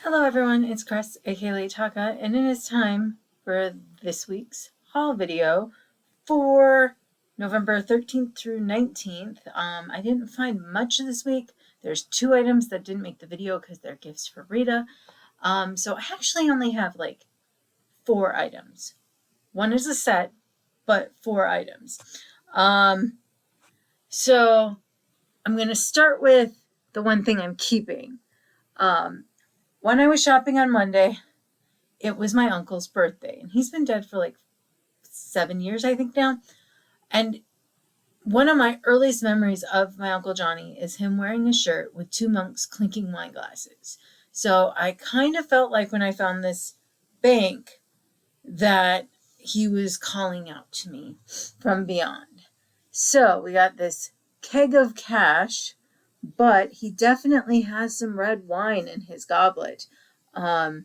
Hello everyone, it's Chris, aka Late Taka, and it is time for this week's haul video for November 13th through 19th. I didn't find much this week. There's two items that didn't make the video because they're gifts for Rita. So I actually only have like 4 items. One is a set, but 4 items. So I'm going to start with the one thing I'm keeping. When I was shopping on Monday, it was my uncle's birthday, and he's been dead for like 7 years, I think now. And one of my earliest memories of my Uncle Johnny is him wearing a shirt with 2 monks clinking wine glasses. So I kind of felt like when I found this bank that he was calling out to me from beyond. So we got this keg of cash, but he definitely has some red wine in his goblet. There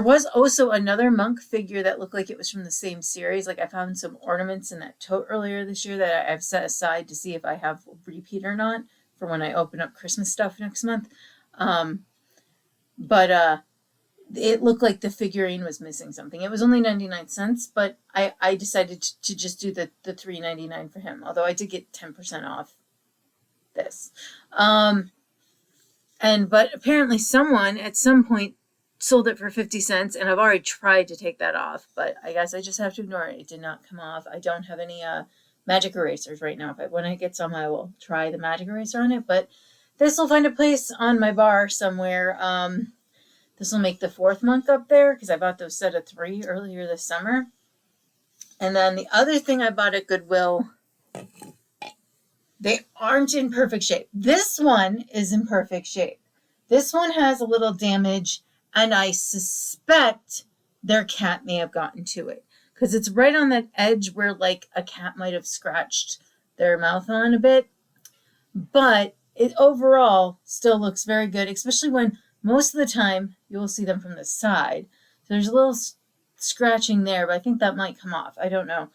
was also another monk figure that looked like it was from the same series. Like I found some ornaments in that tote earlier this year that I've set aside to see if I have a repeat or not for when I open up Christmas stuff next month. But it looked like the figurine was missing something. It was only 99 cents, but I decided to just do the $3.99 for him, although I did get 10% off this. But apparently someone at some point sold it for 50 cents, and I've already tried to take that off, but I guess I just have to ignore it. It did not come off. I don't have any magic erasers right now, but when it gets some, I will try the magic eraser on it, but this will find a place on my bar somewhere. This will make the 4th monk up there, because I bought those set of 3 earlier this summer. And then the other thing I bought at Goodwill, they aren't in perfect shape. This one is in perfect shape. This one has a little damage, and I suspect their cat may have gotten to it, because it's right on that edge where like a cat might have scratched their mouth on a bit. But it overall still looks very good, especially when most of the time you'll see them from the side. So there's a little scratching there, but I think that might come off. I don't know.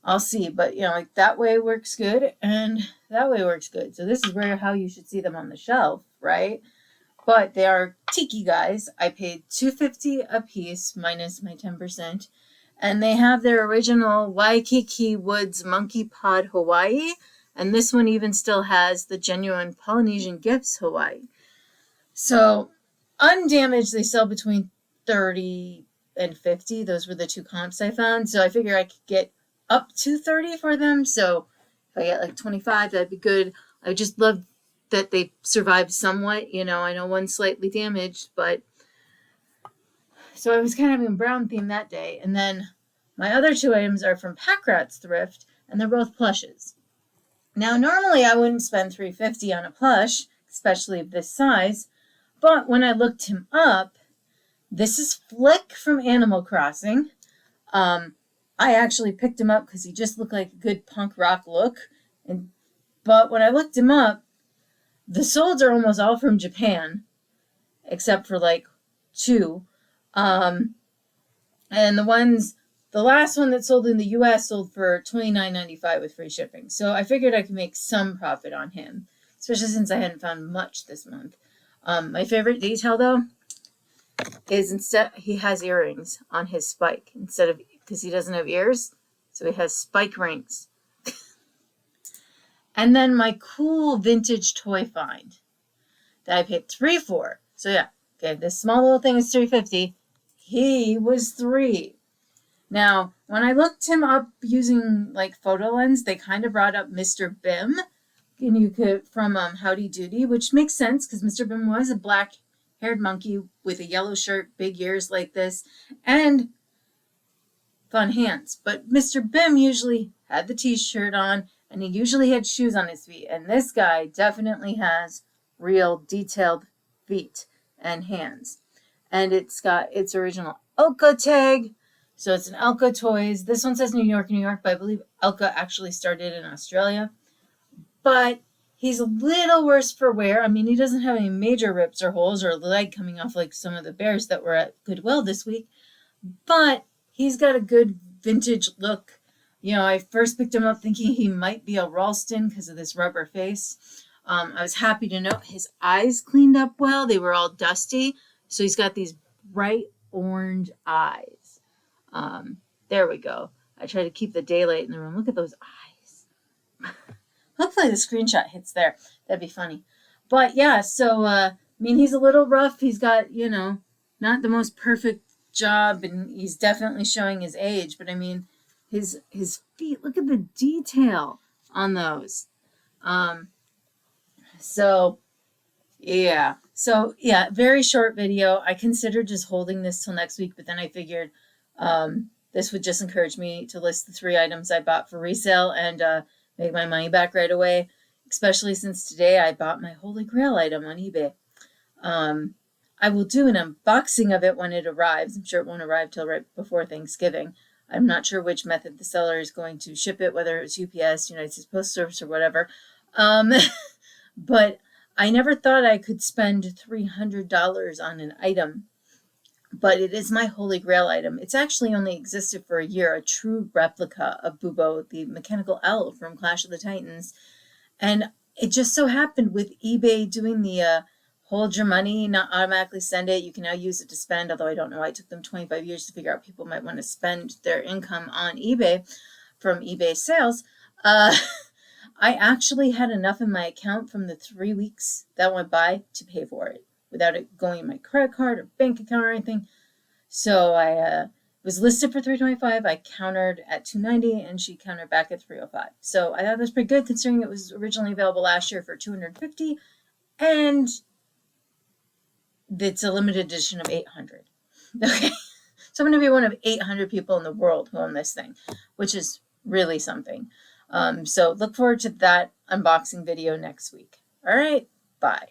I'll see. But, like that way works good and that way works good. So this is how you should see them on the shelf, right? But they are tiki guys. I paid $2.50 a piece minus my 10%. And they have their original Waikiki Woods Monkey Pod Hawaii. And this one even still has the genuine Polynesian Gifts Hawaii. So undamaged, they sell between 30 and 50. Those were the 2 comps I found. So I figure I could get up to 30 for them. So if I get like 25, that'd be good. I just love that they survived somewhat. I know one's slightly damaged, but so I was kind of in brown theme that day. And then my other 2 items are from Pack Rat's Thrift, and they're both plushes. Now, normally I wouldn't spend $3.50 on a plush, especially of this size, but when I looked him up, this is Flick from Animal Crossing. I actually picked him up because he just looked like a good punk rock look, but when I looked him up, the solds are almost all from Japan, except for like 2. And the last one that sold in the US sold for $29.95 with free shipping. So I figured I could make some profit on him, especially since I hadn't found much this month. My favorite detail though is instead he has earrings on his spike because he doesn't have ears, so he has spike rings. And then my cool vintage toy find that I paid $3 for. So yeah, okay, this small little thing is $3.50. He was $3. Now, when I looked him up using like photo lens, they kind of brought up Mr. Bim, and you could from Howdy Doody, which makes sense because Mr. Bim was a black-haired monkey with a yellow shirt, big ears like this, and fun hands. But Mr. Bim usually had the t-shirt on, and he usually had shoes on his feet. And this guy definitely has real detailed feet and hands. And it's got its original Elka tag. So it's an Elka Toys. This one says New York, New York, but I believe Elka actually started in Australia. But he's a little worse for wear. I mean, he doesn't have any major rips or holes or leg coming off like some of the bears that were at Goodwill this week. But he's got a good vintage look. I first picked him up thinking he might be a Ralston because of this rubber face. I was happy to know his eyes cleaned up well. They were all dusty. So he's got these bright orange eyes. There we go. I try to keep the daylight in the room. Look at those eyes. Hopefully the screenshot hits there. That'd be funny. But yeah, so I mean, he's a little rough. He's got, not the most perfect job, and he's definitely showing his age. But I mean, his feet. Look at the detail on those. Um, so yeah. So yeah, very short video. I considered just holding this till next week, but then I figured this would just encourage me to list the 3 items I bought for resale and make my money back right away, especially since today I bought my Holy Grail item on eBay. I will do an unboxing of it when it arrives. I'm sure it won't arrive till right before Thanksgiving. I'm not sure which method the seller is going to ship it, whether it's UPS, United States Postal Service, or whatever. But I never thought I could spend $300 on an item, but it is my Holy Grail item. It's actually only existed for a year, a true replica of Bubo, the mechanical elf from Clash of the Titans. And it just so happened with eBay doing the hold your money, not automatically send it. You can now use it to spend, although I don't know why it took them 25 years to figure out people might want to spend their income on eBay from eBay sales. I actually had enough in my account from the 3 weeks that went by to pay for it without it going in my credit card or bank account or anything. So I was listed for $325. I countered at $290, and she countered back at $305. So I thought that was pretty good considering it was originally available last year for $250, and it's a limited edition of 800. Okay, so I'm going to be one of 800 people in the world who own this thing, which is really something. So look forward to that unboxing video next week. All right, bye.